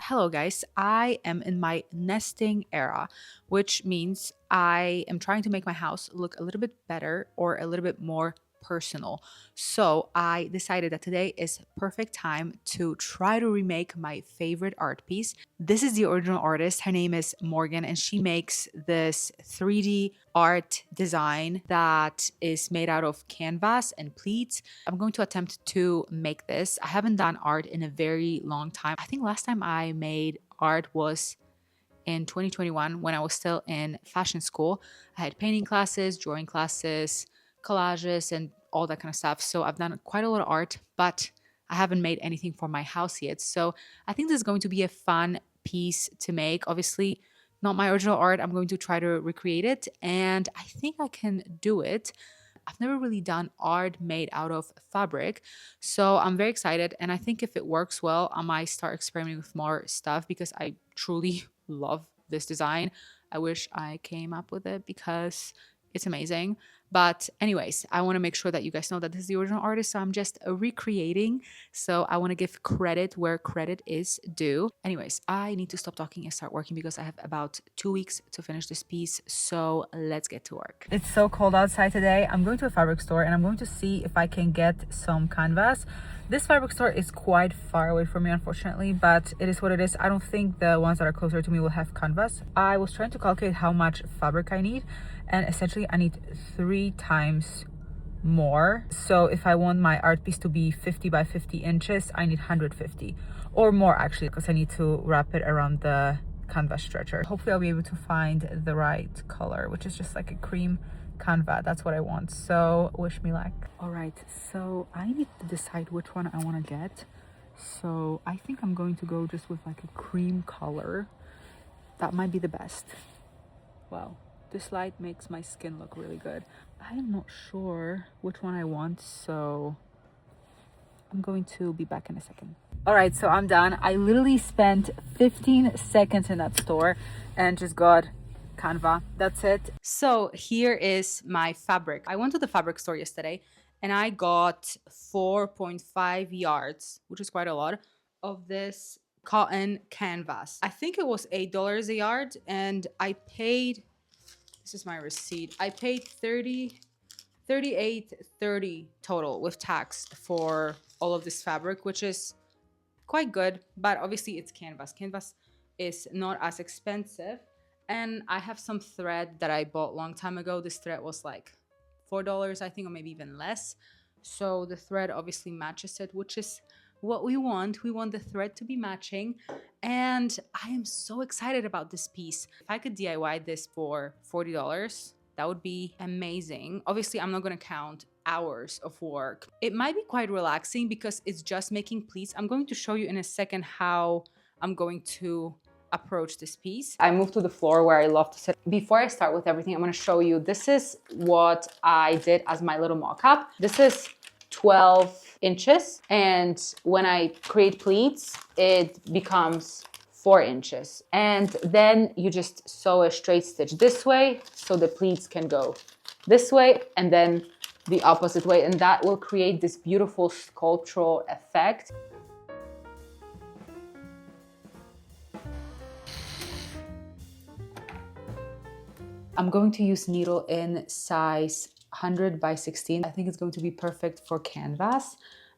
Hello, guys. I am in my nesting era, which means I am trying to make my house look a little bit better or a little bit more personal. So I decided that today is perfect time to try to remake my favorite art piece. This is the original artist. Her name is Morgan, and she makes this 3D art design that is made out of canvas and pleats. I'm going to attempt to make this. I haven't done art in a very long time. I think last time I made art was in 2021 when I was still in fashion school. I had painting classes, drawing classes, collages, and all that kind of stuff. So I've done quite a lot of art, but I haven't made anything for my house yet. So I think this is going to be a fun piece to make. Obviously, not my original art. I'm going to try to recreate it, and I think I can do it. I've never really done art made out of fabric. So I'm very excited. And I think if it works well, I might start experimenting with more stuff because I truly love this design. I wish I came up with it because it's amazing. But, anyways, I want to make sure that you guys know that this is the original artist. So I'm just recreating. So I want to give credit where credit is due. Anyways, I need to stop talking and start working because I have about 2 weeks to finish this piece. So let's get to work. It's so cold outside today. I'm going to a fabric store and I'm going to see if I can get some canvas. This fabric store is quite far away from me, unfortunately, but it is what it is. I don't think the ones that are closer to me will have canvas. I was trying to calculate how much fabric I need, and essentially I need 3 times more. So if I want my art piece to be 50 by 50 inches, I need 150 or more actually, because I need to wrap it around the canvas stretcher. Hopefully I'll be able to find the right color, which is just like a cream canvas. That's what I want, so wish me luck. All right, so I need to decide which one I want to get. So I think I'm going to go just with like a cream color. That might be the best. Wow, this light makes my skin look really good. I am not sure which one I want, so I'm going to be back in a second. All right, so I'm done. I literally spent 15 seconds in that store and just got Canva. That's it. So here is my fabric. I went to the fabric store yesterday and I got 4.5 yards, which is quite a lot, of this cotton canvas. I think it was $8 a yard, and I paid, this is my receipt, I paid 38.30 total with tax for all of this fabric, which is quite good, but obviously it's canvas. Canvas is not as expensive. And I have some thread that I bought a long time ago. This thread was like $4, I think, or maybe even less. So the thread obviously matches it, which is what we want. We want the thread to be matching. And I am so excited about this piece. If I could DIY this for $40, that would be amazing. Obviously, I'm not going to count hours of work. It might be quite relaxing because it's just making pleats. I'm going to show you in a second how I'm going to approach this piece. I moved to the floor where I love to sit. Before I start with everything, I'm going to show you, this is what I did as my little mock-up. This is 12 inches, and when I create pleats, it becomes 4 inches. And then you just sew a straight stitch this way so the pleats can go this way and then the opposite way, and that will create this beautiful sculptural effect. I'm going to use needle in size 100 by 16. I think it's going to be perfect for canvas.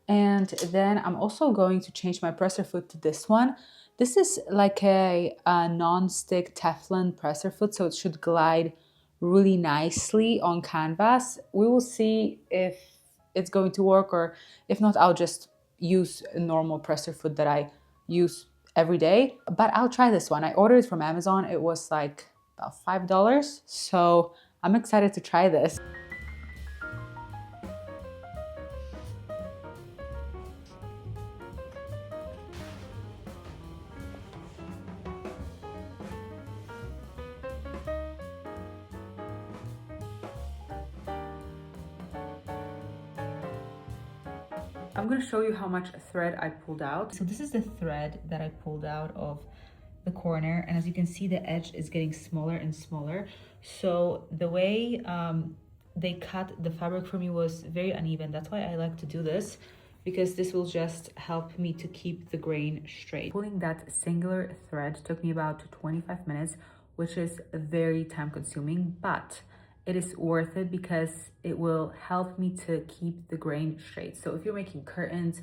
And then I'm also going to change my presser foot to this one. This is like a non-stick Teflon presser foot, so it should glide really nicely on canvas. We will see if it's going to work, or if not, I'll just use a normal presser foot that I use every day. But I'll try this one. I ordered it from Amazon. It was like about $5, so I'm excited to try this. I'm going to show you how much thread I pulled out. So this is the thread that I pulled out of the corner, and as you can see, the edge is getting smaller and smaller. So the way they cut the fabric for me was very uneven. That's why I like to do this. because this will just help me to keep the grain straight. Pulling that singular thread took me about 25 minutes, which is very time consuming, but it is worth it because it will help me to keep the grain straight. So if you're making curtains,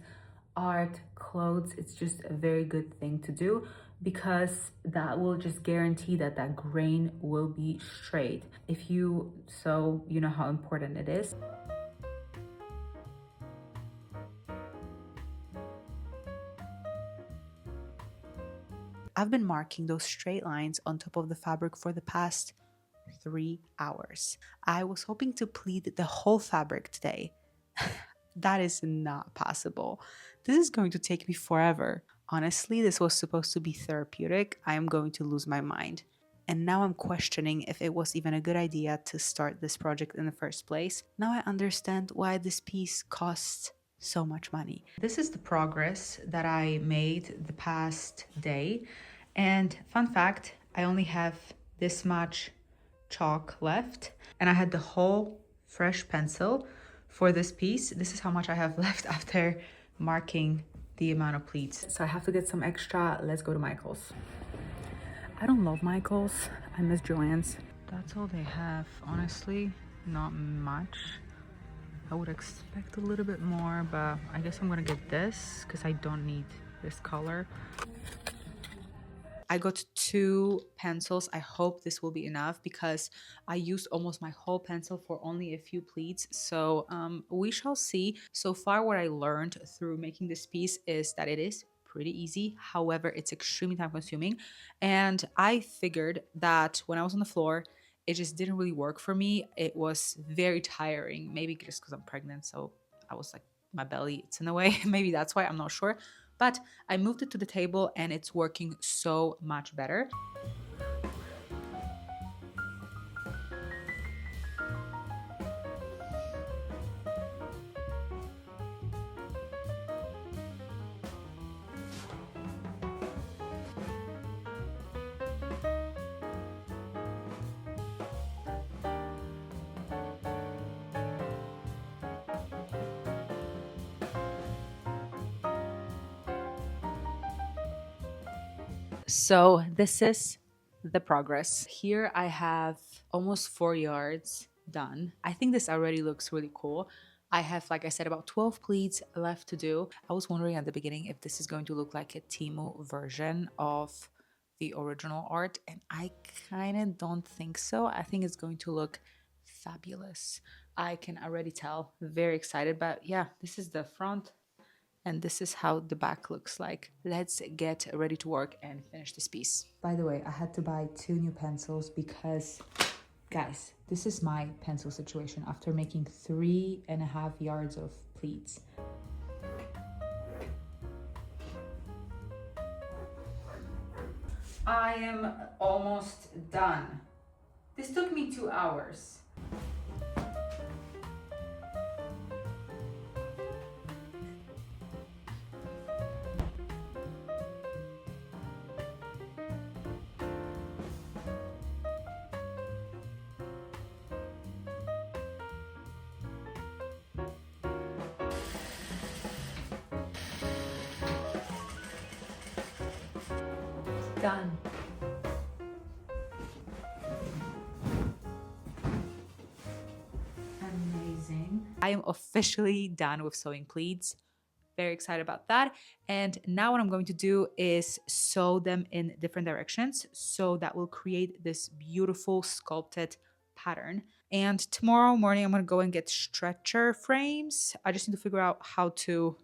art, clothes, it's just a very good thing to do because that will just guarantee that that grain will be straight. If you sew, you know how important it is. I've been marking those straight lines on top of the fabric for the past 3 hours. I was hoping to pleat the whole fabric today. That is not possible. This is going to take me forever. Honestly, this was supposed to be therapeutic. I am going to lose my mind. And now I'm questioning if it was even a good idea to start this project in the first place. Now I understand why this piece costs so much money. This is the progress that I made the past day. And fun fact, I only have this much chalk left, and I had the whole fresh pencil for this piece. This is how much I have left after marking the amount of pleats. So I have to get some extra. Let's go to Michael's. I don't love Michael's. I miss Joann's. That's all they have, honestly. Not much. I would expect a little bit more, but I guess I'm gonna get this because I don't need this color. I got 2 pencils. I hope this will be enough because I used almost my whole pencil for only a few pleats. So we shall see. So far, what I learned through making this piece is that it is pretty easy. However, it's extremely time consuming. And I figured that when I was on the floor, it just didn't really work for me. It was very tiring, maybe just because I'm pregnant. So I was like, my belly, it's in the way. Maybe that's why, I'm not sure. But I moved it to the table and it's working so much better. So this is the progress. Here I have almost 4 yards done. I think this already looks really cool. I have, like I said, about 12 pleats left to do. I was wondering at the beginning if this is going to look like a Temu version of the original art, and I kind of don't think so. I think it's going to look fabulous. I can already tell. Very excited, but yeah, this is the front. And this is how the back looks like. Let's get ready to work and finish this piece. By the way, I had to buy 2 new pencils because, guys, this is my pencil situation after making 3.5 yards of pleats. I am almost done. This took me 2 hours. Done. Amazing. I am officially done with sewing pleats. Very excited about that. And now what I'm going to do is sew them in different directions. So that will create this beautiful sculpted pattern. And tomorrow morning, I'm going to go and get stretcher frames. I just need to figure out how to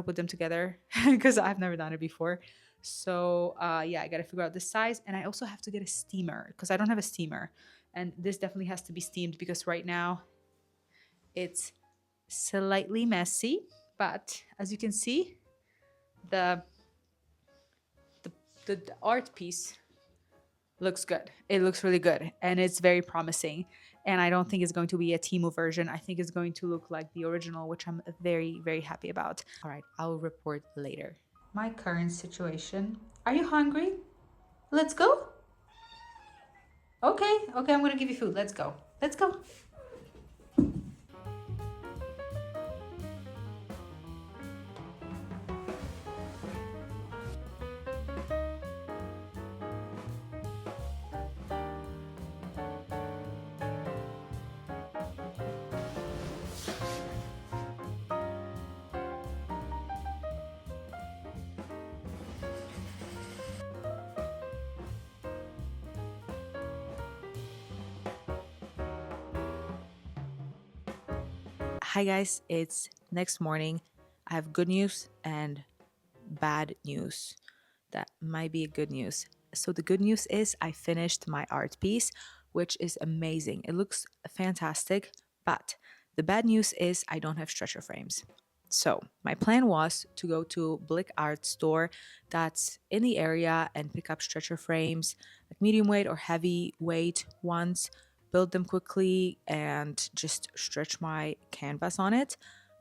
put them together because I've never done it before. So yeah, I got to figure out the size. And I also have to get a steamer because I don't have a steamer. And this definitely has to be steamed because right now it's slightly messy. But as you can see, the art piece looks good. It looks really good and it's very promising. And I don't think it's going to be a Temu version. I think it's going to look like the original, which I'm very, very happy about. All right, I'll report later. My current situation. Are you hungry? Let's go. Okay, I'm gonna give you food. Let's go. Let's go. Hi guys, it's next morning. I have good news and bad news. That might be good news. So the good news is I finished my art piece, which is amazing. It looks fantastic, but the bad news is I don't have stretcher frames. So my plan was to go to Blick Art store that's in the area and pick up stretcher frames, like medium weight or heavy weight ones, build them quickly and just stretch my canvas on it.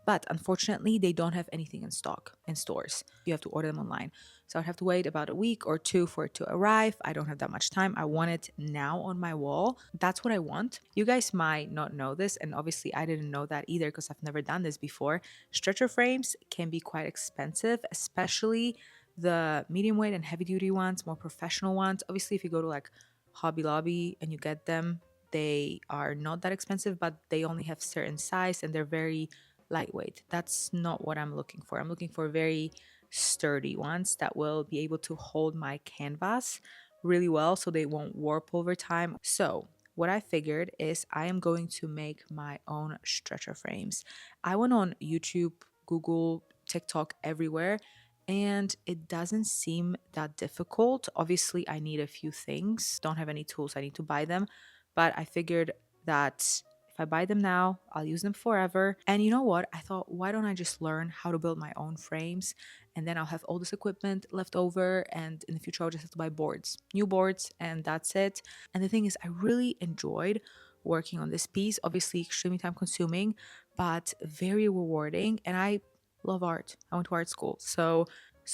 But unfortunately, they don't have anything in stock in stores. You have to order them online. So I'd have to wait about a week or two for it to arrive. I don't have that much time. I want it now on my wall. That's what I want. You guys might not know this, and obviously I didn't know that either because I've never done this before. Stretcher frames can be quite expensive, especially the medium weight and heavy duty ones, more professional ones. Obviously, if you go to like Hobby Lobby and you get them, they are not that expensive, but they only have certain size and they're very lightweight. That's not what I'm looking for. I'm looking for very sturdy ones that will be able to hold my canvas really well so they won't warp over time. So, what I figured is I am going to make my own stretcher frames. I went on YouTube, Google, TikTok, everywhere, and it doesn't seem that difficult. Obviously, I need a few things. Don't have any tools, I need to buy them. But I figured that if I buy them now, I'll use them forever. And you know what? I thought, why don't I just learn how to build my own frames? And then I'll have all this equipment left over. And in the future, I'll just have to buy boards, new boards, and that's it. And the thing is, I really enjoyed working on this piece. Obviously, extremely time consuming, but very rewarding. And I love art. I went to art school. So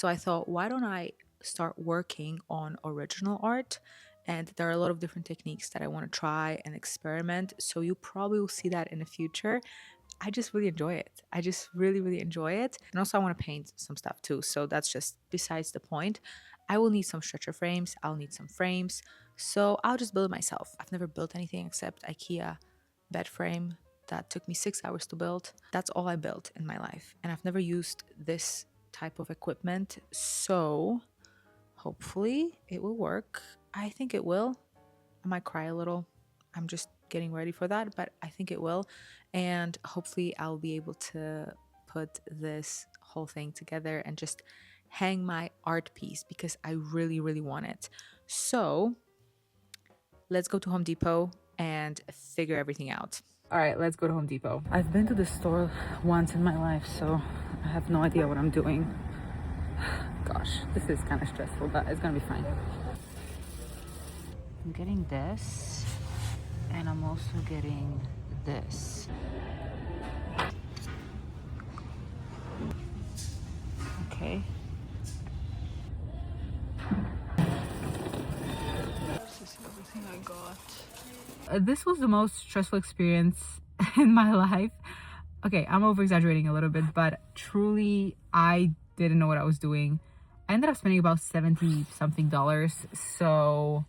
I thought, why don't I start working on original art? And there are a lot of different techniques that I want to try and experiment. So you probably will see that in the future. I just really enjoy it. I just really, really enjoy it. And also, I want to paint some stuff too. So that's just besides the point. I will need some stretcher frames. I'll need some frames. So I'll just build it myself. I've never built anything except IKEA bed frame that took me 6 hours to build. That's all I built in my life. And I've never used this type of equipment. So hopefully it will work. I think it will. I might cry a little. I'm just getting ready for that, but I think it will. And hopefully I'll be able to put this whole thing together and just hang my art piece because I really, really want it. So let's go to Home Depot and figure everything out. All right, let's go to Home Depot. I've been to this store once in my life, so I have no idea what I'm doing. Gosh, this is kind of stressful, but it's gonna be fine. I'm getting this, and I'm also getting this. Okay. This is everything I got. This was the most stressful experience in my life. Okay, I'm over exaggerating a little bit, but truly, I didn't know what I was doing. I ended up spending about 70 something dollars. So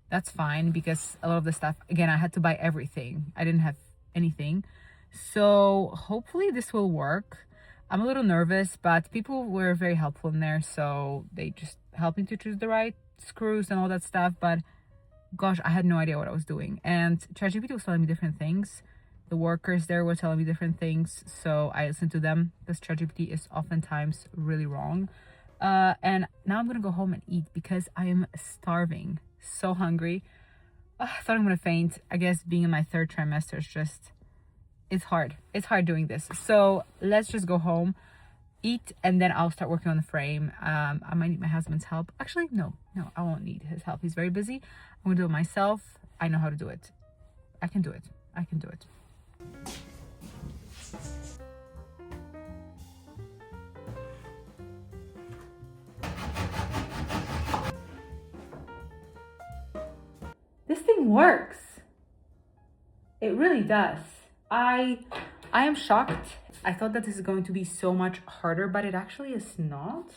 that's fine because a lot of the stuff, again, I had to buy everything. I didn't have anything. So hopefully this will work. I'm a little nervous, but people were very helpful in there. So they just helped me to choose the right screws and all that stuff. But gosh, I had no idea what I was doing. And ChatGPT was telling me different things. The workers there were telling me different things. So I listened to them because ChatGPT is oftentimes really wrong. And now I'm gonna go home and eat because I am starving, so hungry. I thought I'm gonna faint. I guess being in my third trimester is just, it's hard. It's hard doing this. So let's just go home, eat, and then I'll start working on the frame. I might need my husband's help. Actually, no, I won't need his help. He's very busy. I'm gonna do it myself. I know how to do it. I can do it. I can do it. This thing works. It really does. I am shocked. I thought that this is going to be so much harder, but it actually is not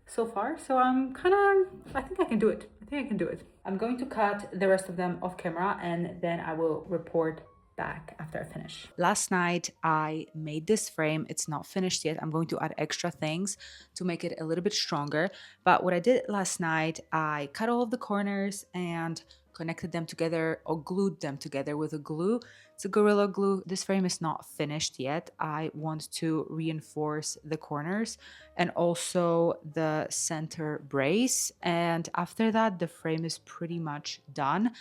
so far. So I think I can do it. I'm going to cut the rest of them off camera and then I will report back after I finish. Last night I made this frame. It's not finished yet. I'm going to add extra things to make it a little bit stronger. But what I did last night, I cut all of the corners and connected them together or glued them together with a glue. It's a Gorilla Glue. This frame is not finished yet. I want to reinforce the corners and also the center brace. And after that, the frame is pretty much done.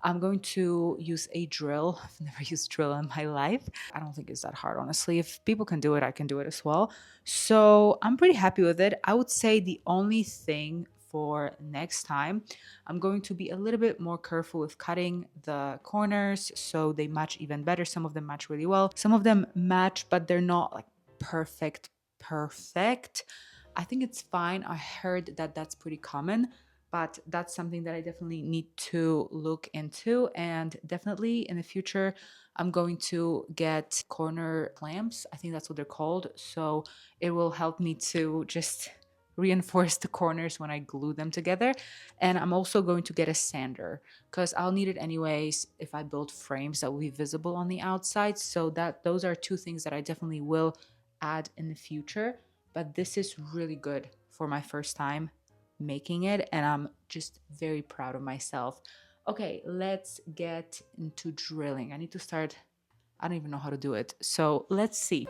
I'm going to use a drill. I've never used drill in my life. I don't think it's that hard, honestly. If people can do it, I can do it as well. So I'm pretty happy with it. I would say the only thing for next time, I'm going to be a little bit more careful with cutting the corners so they match even better. Some of them match really well. Some of them match, but they're not like perfect. I think it's fine. I heard that that's pretty common, but that's something that I definitely need to look into. And definitely in the future, I'm going to get corner clamps. I think that's what they're called. So it will help me to just reinforce the corners when I glue them together. And I'm also going to get a sander because I'll need it anyways if I build frames that will be visible on the outside. So that those are two things that I definitely will add in the future. But this is really good for my first time making it, and I'm just very proud of myself. Okay, let's get into drilling. I need to start. I don't even know how to do it. So let's see.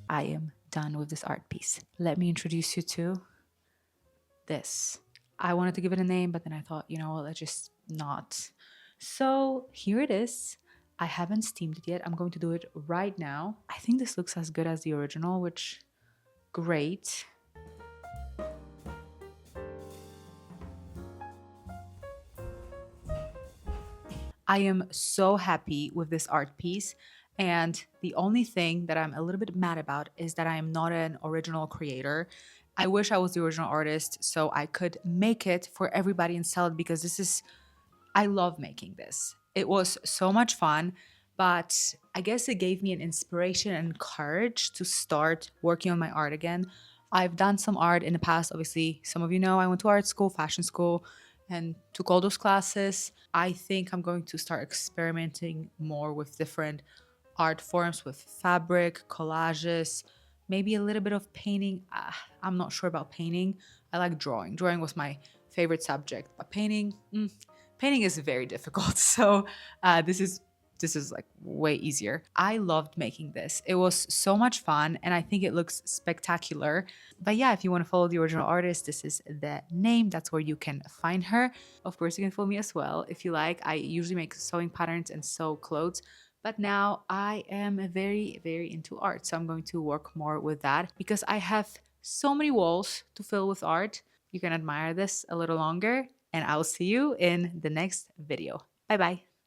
I am done with this art piece. Let me introduce you to this. I wanted to give it a name, but then I thought, you know what, let's just not. So here it is. I haven't steamed it yet. I'm going to do it right now. I think this looks as good as the original, which great. I am so happy with this art piece. And the only thing that I'm a little bit mad about is that I am not an original creator. I wish I was the original artist so I could make it for everybody and sell it because I love making this. It was so much fun, but I guess it gave me an inspiration and courage to start working on my art again. I've done some art in the past. Obviously, some of you know I went to art school, fashion school, and took all those classes. I think I'm going to start experimenting more with different art forms, with fabric, collages, maybe a little bit of painting. I'm not sure about painting. I like drawing. Drawing was my favorite subject, but painting is very difficult. So this is like way easier. I loved making this. It was so much fun and I think it looks spectacular. But yeah, if you want to follow the original artist, this is the name. That's where you can find her. Of course, you can follow me as well if you like. I usually make sewing patterns and sew clothes. But now I am very, very into art. So I'm going to work more with that because I have so many walls to fill with art. You can admire this a little longer and I'll see you in the next video. Bye bye.